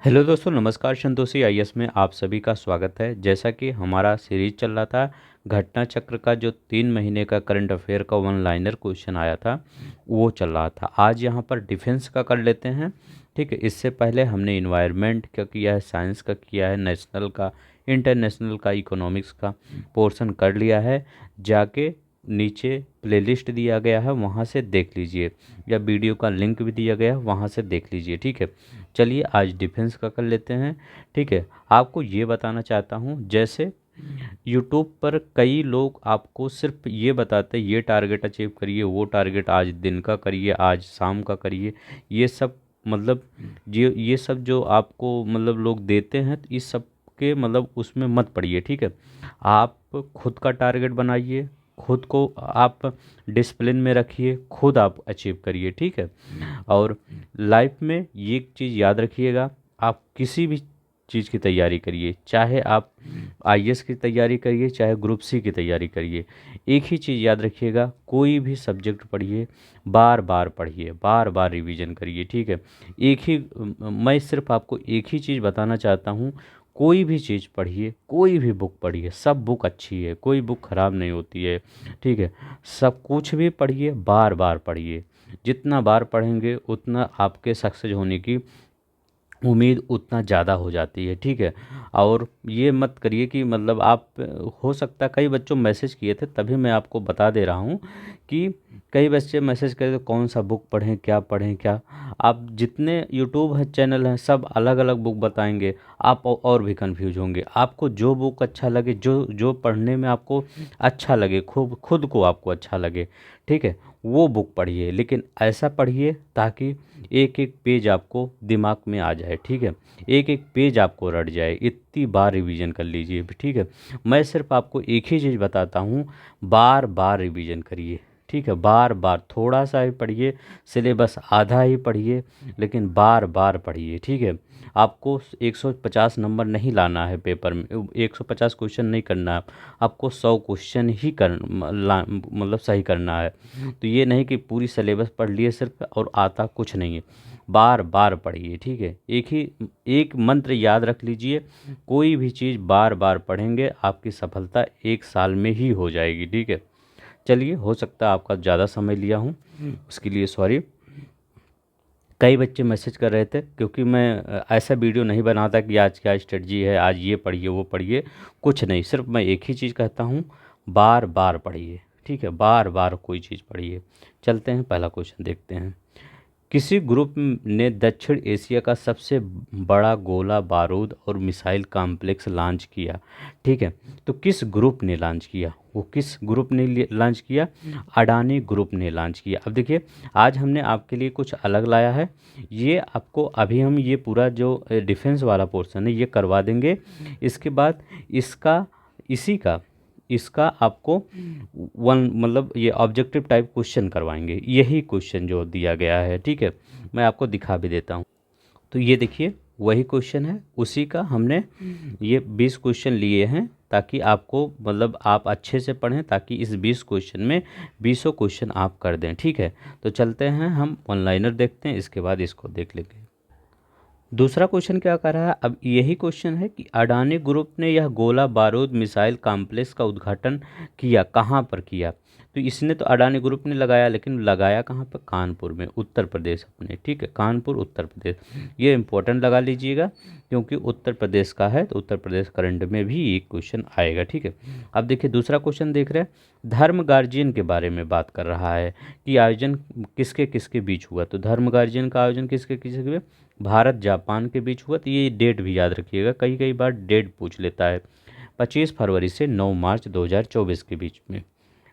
Hello दोस्तों, नमस्कार। Santoshi IAS में आप सभी का स्वागत है। जैसा कि हमारा सीरीज चल रहा था घटना चक्र का, जो 3 महीने का करंट अफेयर का वन लाइनर क्वेश्चन आया था वो चल रहा था। आज यहाँ पर डिफेंस का कर लेते हैं। ठीक है, इससे पहले हमने इन्वायरमेंट का किया है, साइंस का किया है, नेशनल का, इंटरनेशनल का, इकोनॉमिक्स का पोर्शन कर लिया है। जाके नीचे प्लेलिस्ट दिया गया है, वहाँ से देख लीजिए, या वीडियो का लिंक भी दिया गया है, वहाँ से देख लीजिए। ठीक है, चलिए आज डिफेंस का कर लेते हैं। ठीक है, आपको ये बताना चाहता हूँ, जैसे यूट्यूब पर कई लोग आपको सिर्फ ये बताते हैं ये टारगेट अचीव करिए, वो टारगेट आज दिन का करिए, आज शाम का करिए। ये सब मतलब ये सब जो आपको मतलब लोग देते हैं, तो इस सब के मतलब उसमें मत पड़िए। ठीक है, आप खुद का टारगेट बनाइए, खुद को आप डिसिप्लिन में रखिए, खुद आप अचीव करिए। ठीक है, और लाइफ में ये एक चीज़ याद रखिएगा, आप किसी भी चीज़ की तैयारी करिए, चाहे आप आईएएस की तैयारी करिए, चाहे ग्रुप सी की तैयारी करिए, एक ही चीज़ याद रखिएगा, कोई भी सब्जेक्ट पढ़िए, बार बार पढ़िए, बार बार रिवीजन करिए। ठीक है, एक ही मैं सिर्फ आपको एक ही चीज़ बताना चाहता हूँ, कोई भी चीज़ पढ़िए, कोई भी बुक पढ़िए, सब बुक अच्छी है, कोई बुक ख़राब नहीं होती है। ठीक है, सब कुछ भी पढ़िए, बार बार पढ़िए। जितना बार पढ़ेंगे उतना आपके सक्सेस होने की उम्मीद उतना ज़्यादा हो जाती है। ठीक है, और ये मत करिए कि मतलब आप, हो सकता है कई बच्चों मैसेज किए थे, तभी मैं आपको बता दे रहा हूँ कि कई बच्चे मैसेज करे तो कौन सा बुक पढ़ें, क्या पढ़ें, क्या। आप जितने यूट्यूब है चैनल हैं, सब अलग अलग बुक बताएंगे, आप और भी कंफ्यूज होंगे। आपको जो बुक अच्छा लगे, जो जो पढ़ने में आपको अच्छा लगे, खुद खुद को आपको अच्छा लगे, ठीक है, वो बुक पढ़िए। लेकिन ऐसा पढ़िए ताकि एक एक पेज आपको दिमाग में आ जाए। ठीक है, एक एक पेज आपको रट जाए, इतनी बार रिवीजन कर लीजिए। ठीक है, मैं सिर्फ आपको एक ही चीज़ बताता हूँ, बार बार रिवीजन करिए। ठीक है, बार बार थोड़ा सा ही पढ़िए, सिलेबस आधा ही पढ़िए, लेकिन बार बार पढ़िए। ठीक है, आपको 150 नंबर नहीं लाना है पेपर में, 150 क्वेश्चन नहीं करना है, आपको 100 क्वेश्चन ही मतलब सही करना है। तो ये नहीं कि पूरी सिलेबस पढ़ लिए सिर्फ और आता कुछ नहीं है, बार बार पढ़िए। ठीक है, एक मंत्र याद रख लीजिए, कोई भी चीज़ बार बार पढ़ेंगे, आपकी सफलता 1 साल में ही हो जाएगी। ठीक है, चलिए, हो सकता है आपका ज़्यादा समय लिया हूँ, उसके लिए सॉरी। कई बच्चे मैसेज कर रहे थे, क्योंकि मैं ऐसा वीडियो नहीं बनाता कि आज क्या स्ट्रेटजी है, आज ये पढ़िए वो पढ़िए, कुछ नहीं, सिर्फ मैं एक ही चीज़ कहता हूँ, बार बार पढ़िए। ठीक है, बार बार कोई चीज़ पढ़िए। चलते हैं, पहला क्वेश्चन देखते हैं। किसी ग्रुप ने दक्षिण एशिया का सबसे बड़ा गोला बारूद और मिसाइल कॉम्प्लेक्स लॉन्च किया। ठीक है, तो किस ग्रुप ने लॉन्च किया, वो किस ग्रुप ने लॉन्च किया? अडानी ग्रुप ने लॉन्च किया। अब देखिए, आज हमने आपके लिए कुछ अलग लाया है। ये आपको अभी हम ये पूरा जो डिफेंस वाला पोर्शन है ये करवा देंगे। इसके बाद इसका इसी का इसका आपको वन मतलब ये ऑब्जेक्टिव टाइप क्वेश्चन करवाएंगे, यही क्वेश्चन जो दिया गया है। ठीक है, मैं आपको दिखा भी देता हूँ। तो ये देखिए, वही क्वेश्चन है, उसी का हमने ये 20 क्वेश्चन लिए हैं, ताकि आपको मतलब आप अच्छे से पढ़ें, ताकि इस 20 क्वेश्चन में 20 क्वेश्चन आप कर दें। ठीक है, तो चलते हैं, हम वन लाइनर देखते हैं, इसके बाद इसको देख लेंगे। दूसरा क्वेश्चन क्या कर रहा है, अब यही क्वेश्चन है कि अडानी ग्रुप ने यह गोला बारूद मिसाइल कॉम्प्लेक्स का उद्घाटन किया, कहाँ पर किया? तो इसने तो अडानी ग्रुप ने लगाया, लेकिन लगाया कहाँ पर? कानपुर में, उत्तर प्रदेश अपने। ठीक है, कानपुर उत्तर प्रदेश, ये इंपॉर्टेंट लगा लीजिएगा, क्योंकि उत्तर प्रदेश का है, तो उत्तर प्रदेश करंट में भी एक क्वेश्चन आएगा। ठीक है, अब देखिए दूसरा क्वेश्चन देख रहे हैं, धर्म गार्जियन के बारे में बात कर रहा है कि आयोजन किसके किसके बीच हुआ। तो धर्म गार्जियन का आयोजन किसके किसके, भारत जापान के बीच हुआ। तो ये डेट भी याद रखिएगा, कई कई बार डेट पूछ लेता है, 25 फरवरी से 9 मार्च 2024 के बीच में।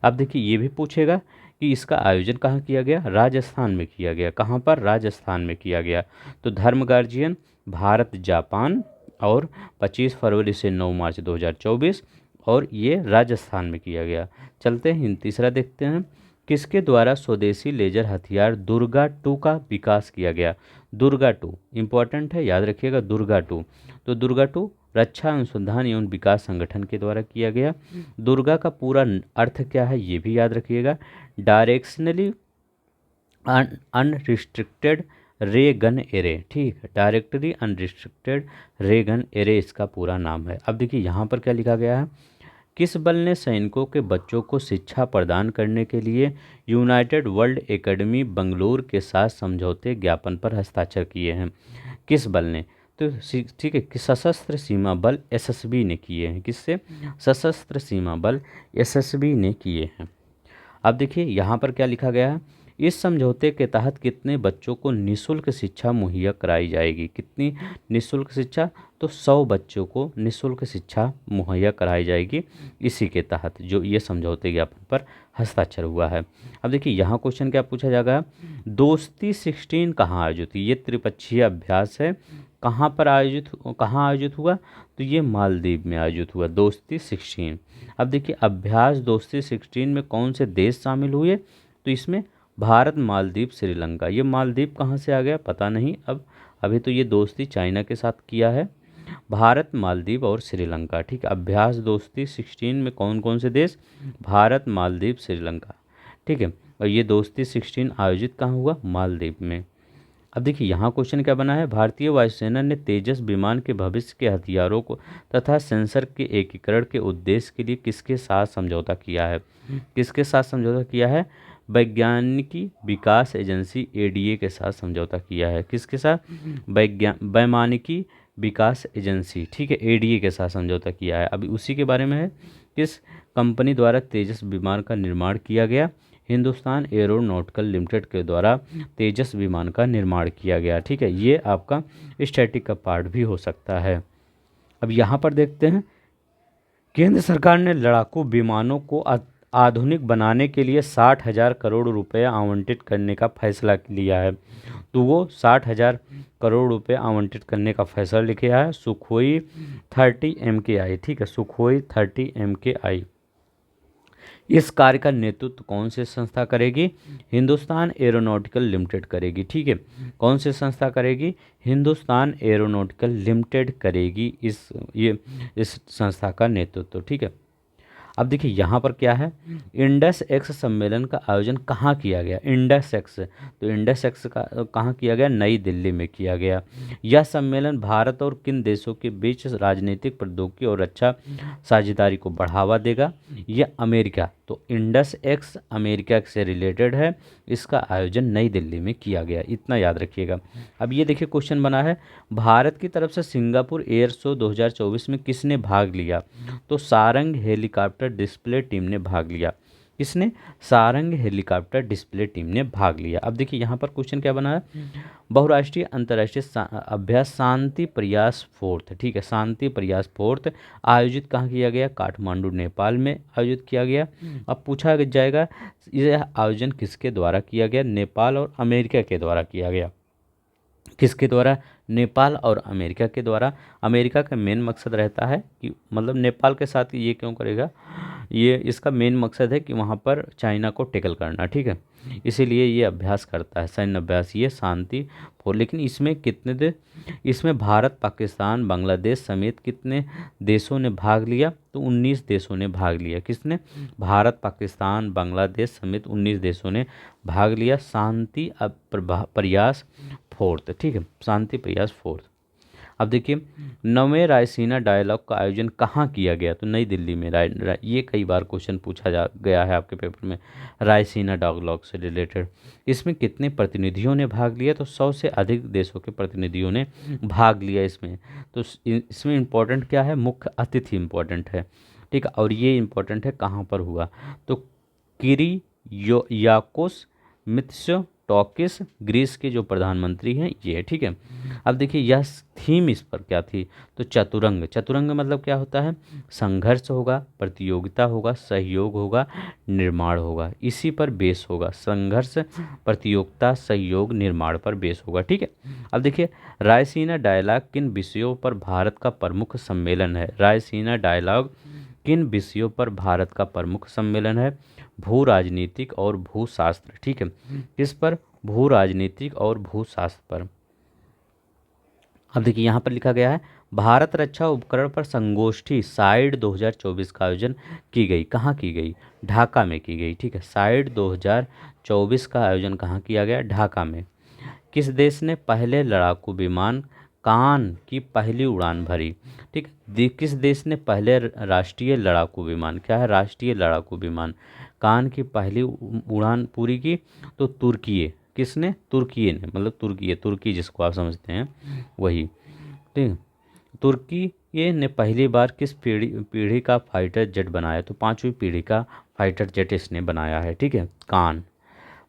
अब देखिए, ये भी पूछेगा कि इसका आयोजन कहाँ किया गया? राजस्थान में किया गया। कहाँ पर? राजस्थान में किया गया। तो धर्म गार्जियन, भारत जापान, और 25 फरवरी से 9 मार्च 2024, और ये राजस्थान में किया गया। चलते हैं, तीसरा देखते हैं, किसके द्वारा स्वदेशी लेजर हथियार दुर्गा 2 का विकास किया गया? दुर्गा 2 इंपॉर्टेंट है, याद रखिएगा, दुर्गा 2। तो दुर्गा 2 रक्षा अनुसंधान एवं विकास संगठन के द्वारा किया गया। दुर्गा का पूरा अर्थ क्या है ये भी याद रखिएगा, डायरेक्शनली अनरिस्ट्रिक्टेड रे गन एरे, ठीक है, डायरेक्टरी अनरिस्ट्रिक्टेड रे गन एरे इसका पूरा नाम है। अब देखिए यहाँ पर क्या लिखा गया है, किस बल ने सैनिकों के बच्चों को शिक्षा प्रदान करने के लिए यूनाइटेड वर्ल्ड एकेडमी बंगलौर के साथ समझौते ज्ञापन पर हस्ताक्षर किए हैं? किस बल ने? तो ठीक है कि सशस्त्र सीमा बल एसएसबी ने किए हैं। किससे? सशस्त्र सीमा बल एसएसबी ने किए हैं। अब देखिए यहाँ पर क्या लिखा गया है, इस समझौते के तहत कितने बच्चों को निःशुल्क शिक्षा मुहैया कराई जाएगी? कितनी निःशुल्क शिक्षा? तो 100 बच्चों को निःशुल्क शिक्षा मुहैया कराई जाएगी इसी के तहत जो ये समझौते ज्ञापन पर हस्ताक्षर हुआ है। अब देखिए यहाँ क्वेश्चन क्या पूछा जाएगा, दोस्ती 16 कहाँ आयोजित हुई? ये त्रिपक्षीय अभ्यास है, कहाँ आयोजित हुआ? तो ये मालदीव में आयोजित हुआ, दोस्ती 16। अब देखिए अभ्यास दोस्ती 16 में कौन से देश शामिल हुए? तो इसमें भारत, मालदीव, श्रीलंका। ये मालदीव कहाँ से आ गया पता नहीं, अब अभी तो ये दोस्ती चाइना के साथ किया है। भारत, मालदीव और श्रीलंका, ठीक है। अभ्यास दोस्ती 16 में कौन कौन से देश? भारत, मालदीव, श्रीलंका, ठीक है। और ये दोस्ती 16 आयोजित कहाँ हुआ? मालदीव में। अब देखिए यहाँ क्वेश्चन क्या बना है, भारतीय वायुसेना ने तेजस विमान के भविष्य के हथियारों को तथा सेंसर के एकीकरण के उद्देश्य के लिए किसके साथ समझौता किया है? किसके साथ समझौता किया है? वैज्ञानिकी विकास एजेंसी एडीए के साथ समझौता किया है। किसके साथ? वैमानिकी विकास एजेंसी, ठीक है, एडीए के साथ समझौता किया है। अभी उसी के बारे में है, किस कंपनी द्वारा तेजस विमान का निर्माण किया गया? हिंदुस्तान एरोनॉटिकल लिमिटेड के द्वारा तेजस विमान का निर्माण किया गया, ठीक है। ये आपका स्टैटिक का पार्ट भी हो सकता है। अब यहाँ पर देखते हैं, केंद्र सरकार ने लड़ाकू विमानों को आधुनिक बनाने के लिए 60,000 करोड़ रुपए आवंटित करने का फैसला लिया है। तो वो 60,000 करोड़ रुपए आवंटित करने का फैसला लिखा है सुखोई 30 MKI, ठीक है, सुखोई 30 MKI। इस कार्य का नेतृत्व कौन सी संस्था करेगी? हिंदुस्तान एरोनॉटिकल लिमिटेड करेगी, ठीक है। कौन सी संस्था करेगी? हिंदुस्तान एरोनॉटिकल लिमिटेड करेगी इस संस्था का नेतृत्व, ठीक है। अब देखिए यहाँ पर क्या है, इंडस एक्स सम्मेलन का आयोजन कहाँ किया गया? इंडस एक्स, तो इंडस एक्स का कहाँ किया गया? नई दिल्ली में किया गया। यह सम्मेलन भारत और किन देशों के बीच राजनीतिक, प्रौद्योगिकी और रक्षा साझेदारी को बढ़ावा देगा? यह अमेरिका, तो इंडस एक्स अमेरिका से रिलेटेड है, इसका आयोजन नई दिल्ली में किया गया, इतना याद रखिएगा। अब ये देखिए क्वेश्चन बना है, भारत की तरफ से सिंगापुर एयर शो 2024 में किसने भाग लिया? तो सारंग हेलीकॉप्टर डिस्प्ले टीम ने भाग लिया। किसने? सारंग हेलीकॉप्टर डिस्प्ले टीम ने भाग लिया। अब देखिए यहाँ पर क्वेश्चन क्या बना है, बहुराष्ट्रीय अंतर्राष्ट्रीय अभ्यास शांति प्रयास फोर्थ, ठीक है, शांति प्रयास फोर्थ आयोजित कहाँ किया गया? काठमांडू, नेपाल में आयोजित किया गया। अब पूछा जाएगा यह आयोजन किसके द्वारा किया गया? नेपाल और अमेरिका के द्वारा किया गया। किसके द्वारा? नेपाल और अमेरिका के द्वारा। अमेरिका का मेन मकसद रहता है कि मतलब नेपाल के साथ ये क्यों करेगा, ये इसका मेन मकसद है कि वहाँ पर चाइना को टेकल करना, ठीक है, इसीलिए ये अभ्यास करता है, सैन्य अभ्यास, ये शांति फोर। लेकिन इसमें कितने इसमें भारत, पाकिस्तान, बांग्लादेश समेत कितने देशों ने भाग लिया? तो 19 देशों ने भाग लिया। किसने? भारत, पाकिस्तान, बांग्लादेश समेत 19 देशों ने भाग लिया शांति प्रयास फोर्थ, ठीक है, शांति प्रयास फोर्थ। अब देखिए 9वें रायसीना डायलॉग का आयोजन कहाँ किया गया? तो नई दिल्ली में। ये कई बार क्वेश्चन पूछा जा गया है आपके पेपर में, रायसीना डायलॉग से रिलेटेड। इसमें कितने प्रतिनिधियों ने भाग लिया? तो 100 से अधिक देशों के प्रतिनिधियों ने भाग लिया इसमें। तो इसमें इम्पोर्टेंट क्या है? मुख्य अतिथि इम्पोर्टेंट है, ठीक है, और ये इम्पोर्टेंट है कहाँ पर हुआ? तो किरियाकोस मित्सोटाकिस ग्रीस के जो प्रधानमंत्री हैं ये, ठीक है। अब देखिए यह थीम इस पर क्या थी? तो चतुरंग। चतुरंग मतलब क्या होता है? संघर्ष होगा, प्रतियोगिता होगा, सहयोग होगा, निर्माण होगा, इसी पर बेस होगा। संघर्ष, प्रतियोगिता, सहयोग, निर्माण पर बेस होगा, ठीक है। अब देखिए रायसीना डायलॉग किन विषयों पर भारत का प्रमुख सम्मेलन है? रायसीना डायलॉग किन विषयों पर भारत का प्रमुख सम्मेलन है? भू राजनीतिक और भूशास्त्र, ठीक है। किस पर? भू राजनीतिक और भूशास्त्र पर। अब देखिए यहाँ पर लिखा गया है भारत रक्षा उपकरण पर संगोष्ठी साइड 2024 का आयोजन की गई। कहाँ की गई? ढाका में की गई, ठीक है। साइड 2024 का आयोजन कहाँ किया गया? ढाका में। किस देश ने पहले लड़ाकू विमान कान की पहली उड़ान भरी? ठीक है, किस देश ने पहले राष्ट्रीय लड़ाकू विमान, क्या है राष्ट्रीय लड़ाकू विमान, कान की पहली उड़ान पूरी की? तो तुर्की। किसने? तुर्की ने, मतलब तुर्की जिसको आप समझते हैं वही। ठीक, तुर्की ये ने पहली बार किस पीढ़ी पीढ़ी का फाइटर जेट बनाया? तो पांचवी पीढ़ी का फाइटर जेट इसने बनाया है। ठीक है, कान।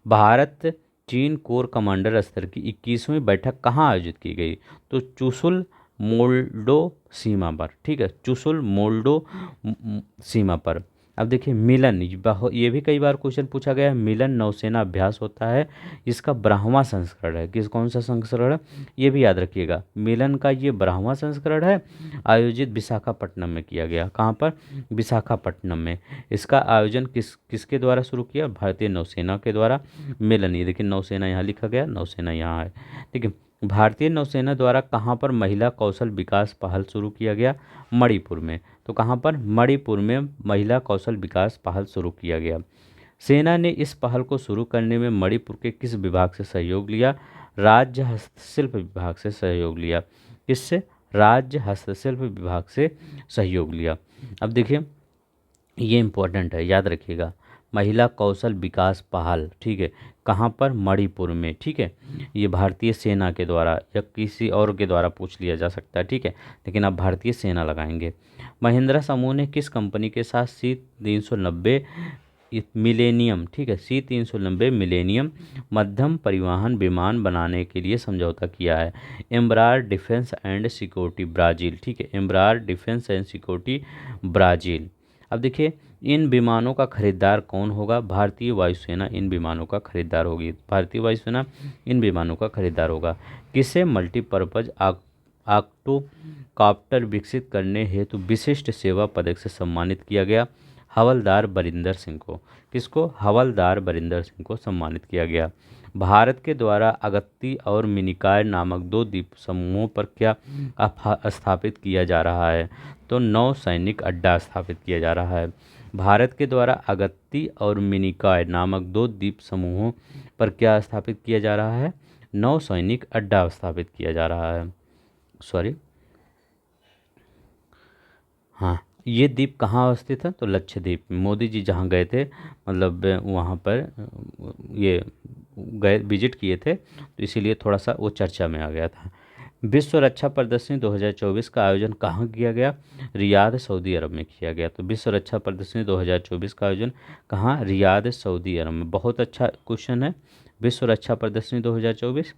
भारत चीन कोर कमांडर स्तर की 21वीं बैठक कहाँ आयोजित की गई? तो चुशुल मोल्डो सीमा पर। ठीक है, चुशुल मोल्डो सीमा पर। अब देखिए मिलन, ये भी कई बार क्वेश्चन पूछा गया है। मिलन नौसेना अभ्यास होता है, इसका 12वां संस्करण है। कौन सा संस्करण है? ये भी याद रखिएगा, मिलन का ये 12वां संस्करण है। आयोजित विशाखापट्टनम में किया गया। कहाँ पर? विशाखापट्टनम में। इसका आयोजन किसके द्वारा शुरू किया? भारतीय नौसेना के द्वारा। मिलन, ये देखिए नौसेना यहाँ लिखा गया, नौसेना यहाँ है। ठीक है, भारतीय नौसेना द्वारा कहाँ पर महिला कौशल विकास पहल शुरू किया गया? मणिपुर में। तो कहाँ पर? मणिपुर में महिला कौशल विकास पहल शुरू किया गया। सेना ने इस पहल को शुरू करने में मणिपुर के किस विभाग से सहयोग लिया? राज्य हस्तशिल्प विभाग से सहयोग लिया। किससे? राज्य हस्तशिल्प विभाग से सहयोग लिया। अब देखिए ये इम्पोर्टेंट है, याद रखिएगा, महिला कौशल विकास पहल। ठीक है, कहाँ पर? मणिपुर में। ठीक है, ये भारतीय सेना के द्वारा या किसी और के द्वारा पूछ लिया जा सकता है। ठीक है, लेकिन आप भारतीय सेना लगाएंगे। महिंद्रा समूह ने किस कंपनी के साथ C390 मिलेनियम, ठीक है, C390 मिलेनियम मध्यम परिवहन विमान बनाने के लिए समझौता किया है? एम्ब्रार डिफेंस एंड सिक्योरिटी ब्राज़ील। ठीक है, एम्ब्रार डिफेंस एंड सिक्योरिटी ब्राज़ील। अब देखिए इन विमानों का खरीदार कौन होगा? भारतीय वायुसेना इन विमानों का खरीदार होगी। भारतीय वायुसेना इन विमानों का खरीदार होगा। किसे मल्टीपर्पज ऑक्टोकॉप्टर विकसित करने हेतु विशिष्ट सेवा पदक से सम्मानित किया गया? हवलदार बरिंदर सिंह को। किसको? हवलदार बरिंदर सिंह को सम्मानित किया गया। भारत के द्वारा अगत्ती और मिनिकॉय नामक दो द्वीप समूहों पर क्या स्थापित किया जा रहा है? तो नौ सैनिक अड्डा स्थापित किया जा रहा है। भारत के द्वारा अगत्ती और मिनिकॉय नामक दो द्वीप समूहों पर क्या स्थापित किया जा रहा है? नौ सैनिक अड्डा स्थापित किया जा रहा है। सॉरी, हाँ, ये द्वीप कहाँ अवस्थित है? तो लक्षद्वीप में। मोदी जी जहाँ गए थे, मतलब वहाँ पर ये गए, विजिट किए थे, तो इसीलिए थोड़ा सा वो चर्चा में आ गया था। विश्व रक्षा प्रदर्शनी 2024 का आयोजन कहाँ किया गया? रियाद, सऊदी अरब में किया गया। तो विश्व रक्षा प्रदर्शनी 2024 का आयोजन कहाँ? रियाद, सऊदी अरब में। बहुत अच्छा क्वेश्चन है, विश्व रक्षा प्रदर्शनी 2024।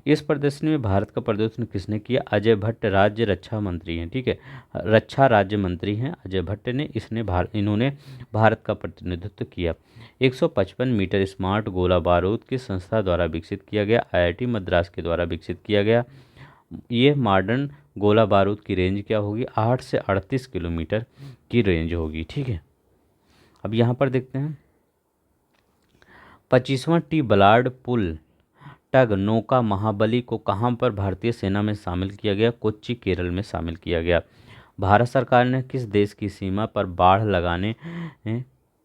इस प्रदर्शनी में भारत का प्रदर्शन किसने किया? अजय भट्ट राज्य रक्षा मंत्री हैं। ठीक है, रक्षा राज्य मंत्री हैं अजय भट्ट ने। इन्होंने भारत का प्रतिनिधित्व किया। 155 मीटर स्मार्ट गोला बारूद किस संस्था द्वारा विकसित किया गया? IIT मद्रास के द्वारा विकसित किया गया। ये मॉडर्न गोला बारूद की रेंज क्या होगी? 8 से 38 किलोमीटर की रेंज होगी। ठीक है, अब यहाँ पर देखते हैं 25वां टी बलार्ड पुल टग नौका महाबली को कहाँ पर भारतीय सेना में शामिल किया गया? कोच्चि, केरल में शामिल किया गया। भारत सरकार ने किस देश की सीमा पर बाढ़ लगाने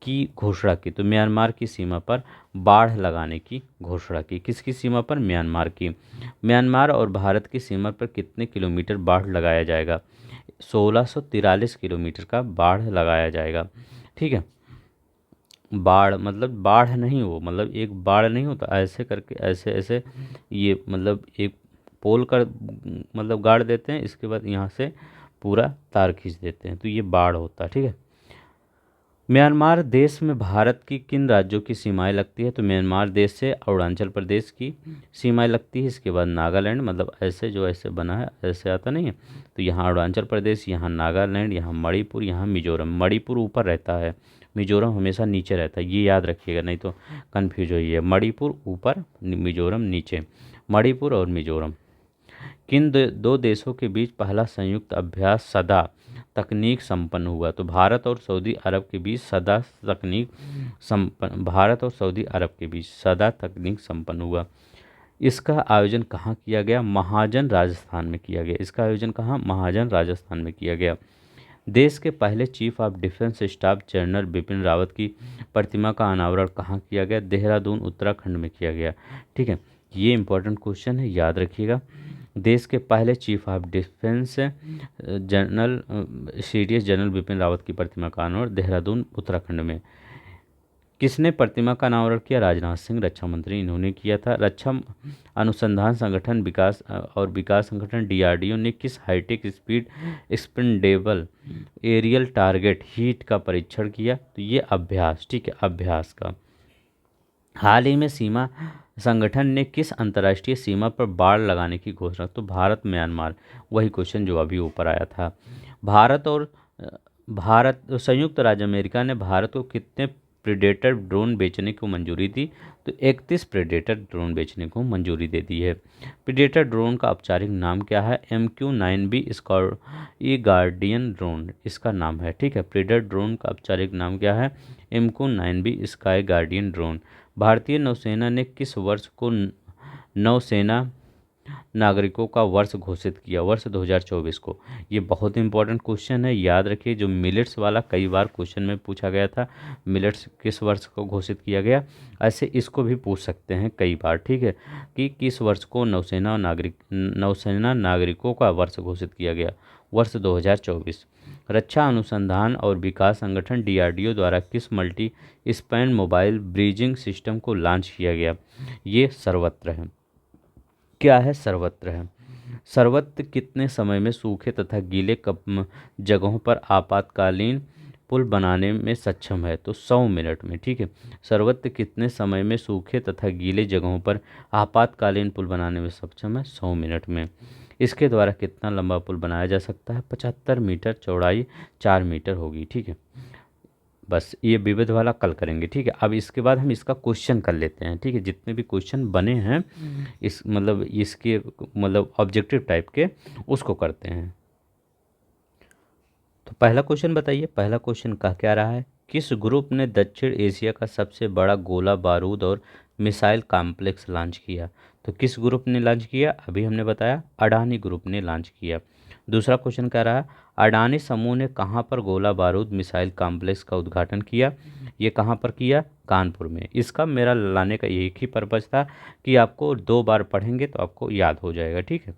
की घोषणा की? तो म्यांमार की सीमा पर बाढ़ लगाने की घोषणा की। किसकी सीमा पर? म्यांमार की। म्यांमार और भारत की सीमा पर कितने किलोमीटर बाढ़ लगाया जाएगा? 1643 किलोमीटर का बाढ़ लगाया जाएगा। ठीक है, बाढ़ मतलब बाढ़ नहीं हो, मतलब एक बाढ़ नहीं होता, ऐसे करके ऐसे ऐसे ये मतलब एक पोल कर मतलब गाड़ देते हैं, इसके बाद यहाँ से पूरा तार खींच देते हैं, तो ये बाढ़ होता है। ठीक है, म्यांमार देश में भारत की किन राज्यों की सीमाएं लगती है? तो म्यांमार देश से अरुणाचल प्रदेश की सीमाएं लगती है। इसके बाद नागालैंड, मतलब ऐसे जो ऐसे बना है ऐसे आता नहीं है, तो यहाँ अरुणाचल प्रदेश, यहाँ नागालैंड, यहाँ मणिपुर, यहाँ मिजोरम। मणिपुर ऊपर रहता है, मिजोरम हमेशा नीचे रहता है, ये याद रखिएगा नहीं तो कन्फ्यूज होइए। मणिपुर ऊपर, मिजोरम नीचे। मणिपुर और मिजोरम। किन दो देशों के बीच पहला संयुक्त अभ्यास सदा तकनीक संपन्न हुआ? तो भारत और सऊदी अरब के बीच सदा तकनीक संपन्न, भारत और सऊदी अरब के बीच सदा तकनीक संपन्न हुआ। इसका आयोजन कहाँ किया गया? महाजन, राजस्थान में किया गया। इसका आयोजन कहाँ? महाजन, राजस्थान में किया गया। देश के पहले chief of defence staff general Bipin Rawat की प्रतिमा का अनावरण कहाँ किया गया? देहरादून, उत्तराखंड में किया गया। ठीक है, ये इंपॉर्टेंट क्वेश्चन है, याद रखिएगा। देश के पहले chief of defence general CDS general Bipin Rawat की प्रतिमा का अनावरण देहरादून उत्तराखंड में। किसने प्रतिमा का अनावरण किया? राजनाथ सिंह, रक्षा मंत्री, इन्होंने किया था। रक्षा अनुसंधान संगठन विकास संगठन डीआरडीओ ने किस hitech speed expendable aerial target heat का परीक्षण किया? तो ये अभ्यास, ठीक है, अभ्यास का। हाल ही में सीमा संगठन ने किस अंतर्राष्ट्रीय सीमा पर बाड़ लगाने की घोषणा? तो भारत म्यांमार, वही क्वेश्चन जो अभी ऊपर आया था। भारत और संयुक्त राज्य अमेरिका ने भारत को कितने प्रेडेटर ड्रोन बेचने को मंजूरी दी? तो 31 प्रेडेटर ड्रोन बेचने को मंजूरी दे दी है। प्रेडेटर ड्रोन का औपचारिक नाम क्या है? MQ-9B स्काई गार्डियन ड्रोन इसका नाम है, ठीक है। प्रेडेटर ड्रोन का औपचारिक नाम क्या है? MQ-9B sky guardian drone. भारतीय नौसेना ने किस वर्ष को नौसेना नागरिकों का वर्ष घोषित किया? वर्ष 2024 को। ये बहुत इंपॉर्टेंट क्वेश्चन है, याद रखिए। जो मिलेट्स वाला कई बार क्वेश्चन में पूछा गया था, मिलेट्स किस वर्ष को घोषित किया गया, ऐसे इसको भी पूछ सकते हैं कई बार, ठीक है, कि किस वर्ष को नौसेना नागरिकों का वर्ष घोषित किया गया? वर्ष 2024। रक्षा अनुसंधान और विकास संगठन डीआरडीओ द्वारा किस multi span mobile bridging system को लॉन्च किया गया? ये सर्वत्र है। क्या है? सर्वत्र है। सर्वत्र कितने समय में सूखे तथा गीले जगहों पर आपातकालीन पुल बनाने में सक्षम है? तो 100 मिनट में, ठीक है। सर्वत्र कितने समय में सूखे तथा गीले जगहों पर आपातकालीन पुल बनाने में सक्षम है? 100 मिनट में। इसके द्वारा कितना लंबा पुल बनाया जा सकता है? 75 मीटर, चौड़ाई 4 मीटर होगी, ठीक है। बस ये विविध वाला कल करेंगे, ठीक है। अब इसके बाद हम इसका क्वेश्चन कर लेते हैं, ठीक है। जितने भी क्वेश्चन बने हैं इस इसके ऑब्जेक्टिव टाइप के, उसको करते हैं। तो पहला क्वेश्चन बताइए, पहला क्वेश्चन का क्या रहा है? किस ग्रुप ने दक्षिण एशिया का सबसे बड़ा गोला बारूद और मिसाइल कॉम्प्लेक्स लॉन्च किया? तो किस ग्रुप ने लॉन्च किया? अभी हमने बताया, अडानी ग्रुप ने लॉन्च किया। दूसरा क्वेश्चन क्या रहा? अडानी समूह ने कहाँ पर गोला बारूद मिसाइल कॉम्प्लेक्स का उद्घाटन किया? ये कहाँ पर किया? कानपुर में। इसका मेरा लाने का एक ही पर्पज़ था कि आपको 2 बार पढ़ेंगे तो आपको याद हो जाएगा, ठीक है।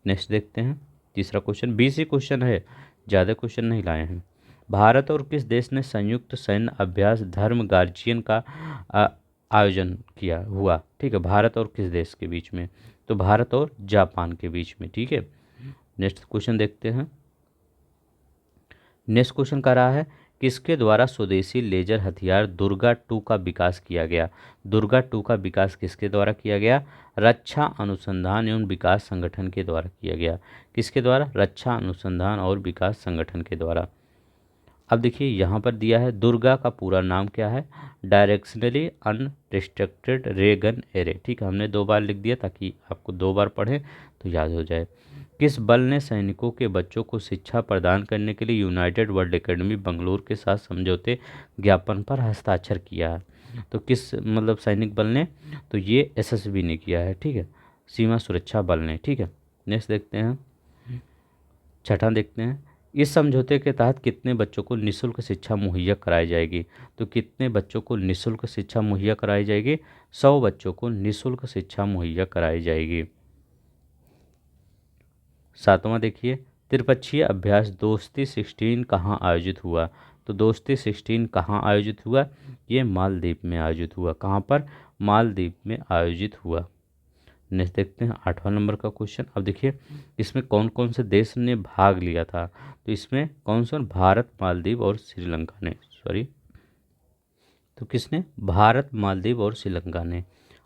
नेक्स्ट देखते हैं, तीसरा क्वेश्चन 20 ही क्वेश्चन है, ज़्यादा क्वेश्चन नहीं लाए हैं। भारत और किस देश ने संयुक्त सैन्य अभ्यास धर्म गार्जियन का आयोजन किया हुआ? ठीक है, भारत और किस देश के बीच में? तो भारत और जापान के बीच में, ठीक है। नेक्स्ट क्वेश्चन देखते हैं। नेक्स्ट क्वेश्चन का रहा है, किसके द्वारा स्वदेशी लेजर हथियार दुर्गा 2 का विकास किया गया? दुर्गा 2 का विकास किसके द्वारा किया गया? रक्षा अनुसंधान एवं विकास संगठन के द्वारा किया गया। किसके द्वारा? रक्षा अनुसंधान और विकास संगठन के द्वारा। अब देखिए यहाँ पर दिया है, दुर्गा का पूरा नाम क्या है? डायरेक्शनली अनरिस्ट्रिक्टेड रे गन एरे, ठीक है। हमने 2 बार लिख दिया ताकि आपको 2 बार पढ़ें तो याद हो जाए। किस बल ने सैनिकों के बच्चों को शिक्षा प्रदान करने के लिए यूनाइटेड वर्ल्ड एकेडमी बंगलौर के साथ समझौते ज्ञापन पर हस्ताक्षर किया है? तो किस सैनिक बल ने? तो ये एसएसबी ने किया है, ठीक है, सीमा सुरक्षा बल ने, ठीक है। नेक्स्ट देखते हैं, छठा देखते हैं। इस समझौते के तहत कितने बच्चों को निःशुल्क शिक्षा मुहैया कराई जाएगी? तो कितने बच्चों को निःशुल्क शिक्षा मुहैया कराई जाएगी? 100 बच्चों को निःशुल्क शिक्षा मुहैया कराई जाएगी। सातवां देखिए, त्रिपक्षीय अभ्यास दोस्ती 16 कहाँ आयोजित हुआ? तो दोस्ती 16 कहाँ आयोजित हुआ? ये मालदीव में आयोजित हुआ। कहाँ पर? मालदीव में आयोजित हुआ। नेक्स्ट देखते हैं 8वां नंबर का क्वेश्चन। अब देखिए इसमें कौन कौन से देश ने भाग लिया था? तो इसमें कौन सा? भारत, मालदीव और श्रीलंका ने, तो किसने? भारत, मालदीव और श्रीलंका ने।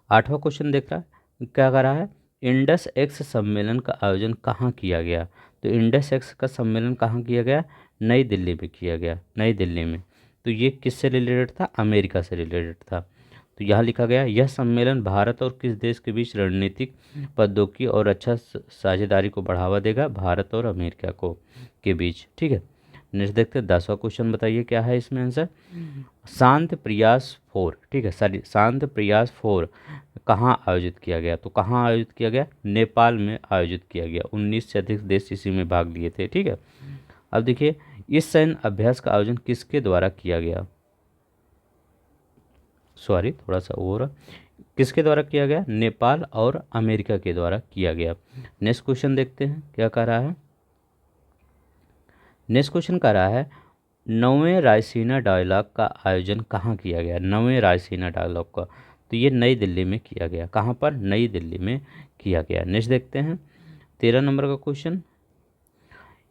8वां क्वेश्चन देख रहा है, क्या कर रहा है? इंडस एक्स सम्मेलन का आयोजन कहाँ किया गया? तो इंडस एक्स का सम्मेलन कहाँ किया गया? नई दिल्ली में किया गया, नई दिल्ली में। तो ये किससे रिलेटेड था? अमेरिका से रिलेटेड था। तो यहाँ लिखा गया, यह सम्मेलन भारत और किस देश के बीच रणनीतिक, प्रौद्योगिकी और रक्षा साझेदारी को बढ़ावा देगा? भारत और अमेरिका को के बीच, ठीक है। नेक्स्ट देखते हैं 10वां क्वेश्चन, बताइए क्या है इसमें आंसर? शांत प्रयास 4, ठीक है, शांत प्रयास 4 कहाँ आयोजित किया गया? तो कहाँ आयोजित किया गया? नेपाल में आयोजित किया गया। 19 से अधिक देश इसी में भाग लिए थे, ठीक है। अब देखिए, इस सैन्य अभ्यास का आयोजन किसके द्वारा किया गया? थोड़ा सा और, किसके द्वारा किया गया? नेपाल और अमेरिका के द्वारा किया गया। नेक्स्ट क्वेश्चन देखते हैं क्या कह रहा है। नेक्स्ट क्वेश्चन कह रहा है 9वें रायसीना डायलॉग का आयोजन कहाँ किया गया? 9वें रायसीना डायलॉग का, तो ये नई दिल्ली में किया गया। कहाँ पर? नई दिल्ली में किया गया। नेक्स्ट देखते हैं 13 नंबर का क्वेश्चन।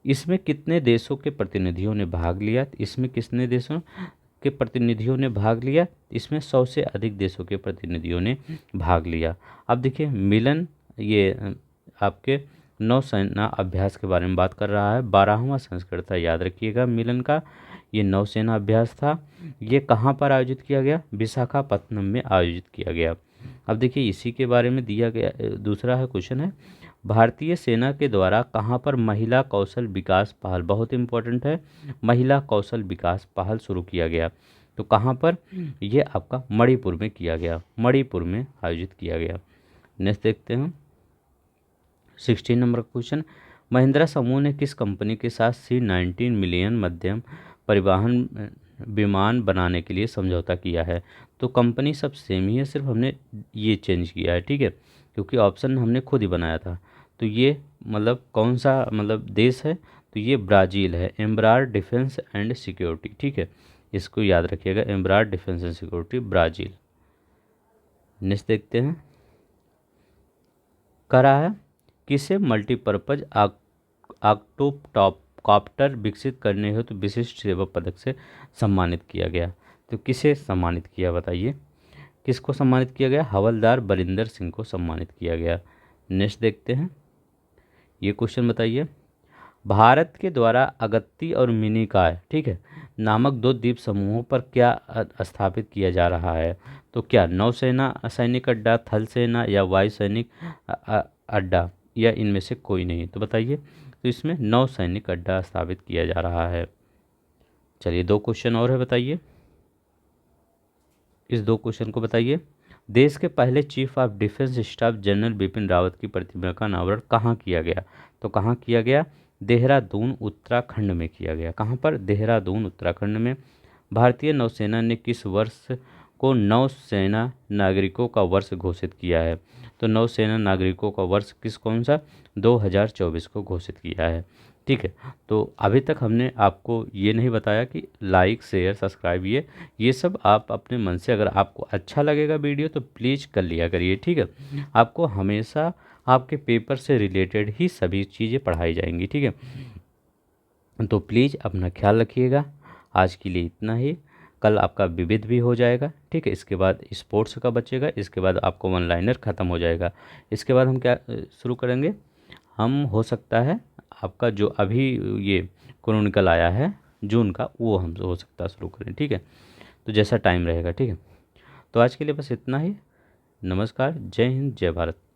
इसमें कितने देशों के प्रतिनिधियों ने भाग लिया? इसमें कितने देशों के प्रतिनिधियों ने भाग लिया? इसमें 100 से अधिक देशों के प्रतिनिधियों ने भाग लिया। अब देखिए मिलन, ये आपके नौसेना अभ्यास के बारे में बात कर रहा है। 12वां संस्करण था, याद रखिएगा मिलन का। ये नौसेना अभ्यास था। ये कहाँ पर आयोजित किया गया? विशाखापत्तनम में आयोजित किया गया। अब देखिए इसी के बारे में दिया गया दूसरा है क्वेश्चन है, भारतीय सेना के द्वारा कहाँ पर महिला कौशल विकास पहल, बहुत इंपॉर्टेंट है, महिला कौशल विकास पहल शुरू किया गया। तो कहाँ पर? ये आपका मणिपुर में किया गया, मणिपुर में आयोजित किया गया। नेक्स्ट देखते हैं 16 नंबर क्वेश्चन। महिंद्रा समूह ने किस कंपनी के साथ C-19 मिलियन मध्यम परिवहन विमान बनाने के लिए समझौता किया है? तो कंपनी सब सेम ही है, सिर्फ हमने ये चेंज किया है, ठीक है, क्योंकि ऑप्शन हमने खुद ही बनाया था। तो ये मतलब कौन सा मतलब देश है? तो ये ब्राज़ील है, एम्ब्रार डिफेंस एंड सिक्योरिटी, ठीक है, इसको याद रखिएगा, Embraer defence and security Brazil. Next देखते हैं कह रहा है किसे मल्टीपर्पज ऑक्टोटॉप कॉप्टर विकसित करने हेतु तो विशिष्ट सेवा पदक से सम्मानित किया गया? तो किसे सम्मानित किया बताइए? किसको सम्मानित किया गया? हवलदार बरिंदर सिंह को सम्मानित किया गया। नेक्स्ट देखते हैं, ये क्वेश्चन बताइए, भारत के द्वारा अगत्ती और मिनिकॉय, ठीक है, नामक 2 द्वीप समूहों पर क्या स्थापित किया जा रहा है? तो क्या नौसेना सैनिक अड्डा, थल सेना या वायु सैनिक अड्डा, या इनमें से कोई नहीं? तो बताइए। तो इसमें नौ सैनिक अड्डा स्थापित किया जा रहा है। चलिए 2 क्वेश्चन और है, बताइए। इस 2 क्वेश्चन को बताइए। देश के पहले chief of defence staff general Bipin Rawat की प्रतिमा का अनावरण कहाँ किया गया? तो कहाँ किया गया? देहरादून उत्तराखंड में किया गया। कहाँ पर? देहरादून उत्तराखंड में। भारतीय नौसेना ने किस वर्ष को नौसेना नागरिकों का वर्ष घोषित किया है? तो नौसेना नागरिकों का वर्ष कौन सा? 2024 को घोषित किया है, ठीक है। तो अभी तक हमने आपको ये नहीं बताया कि लाइक शेयर सब्सक्राइब ये सब आप अपने मन से, अगर आपको अच्छा लगेगा वीडियो तो प्लीज़ कर लिया करिए, ठीक है। आपको हमेशा आपके पेपर से रिलेटेड ही सभी चीज़ें पढ़ाई जाएंगी, ठीक है। तो प्लीज़ अपना ख्याल रखिएगा। आज के लिए इतना ही, कल आपका विविध भी हो जाएगा, ठीक है। इसके बाद स्पोर्ट्स का बचेगा, इसके बाद आपको वन लाइनर ख़त्म हो जाएगा। इसके बाद हम क्या शुरू करेंगे? हम हो सकता है आपका जो अभी ये क्रोनिकल आया है जून का, वो हम हो सकता है शुरू करें, ठीक है। तो जैसा टाइम रहेगा, ठीक है। तो आज के लिए बस इतना ही। नमस्कार, जय हिंद, जय भारत।